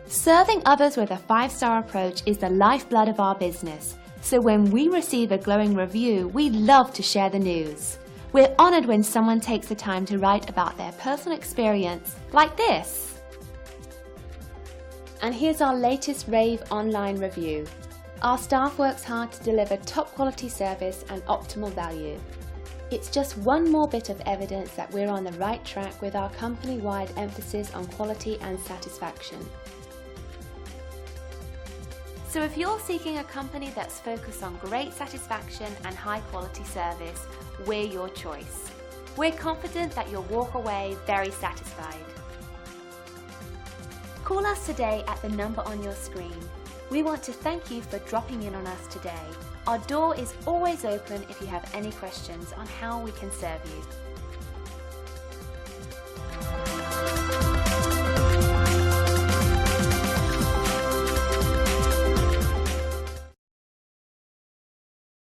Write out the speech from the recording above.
Serving others with a 5-star approach is the lifeblood of our business, so when we receive a glowing review, we love to share the news. We're honoured when someone takes the time to write about their personal experience, like this. And here's our latest rave online review. Our staff works hard to deliver top quality service and optimal value. It's just one more bit of evidence that we're on the right track with our company-wide emphasis on quality and satisfaction. So if you're seeking a company that's focused on great satisfaction and high quality service, we're your choice. We're confident that you'll walk away very satisfied. Call us today at the number on your screen. We want to thank you for dropping in on us today. Our door is always open if you have any questions on how we can serve you.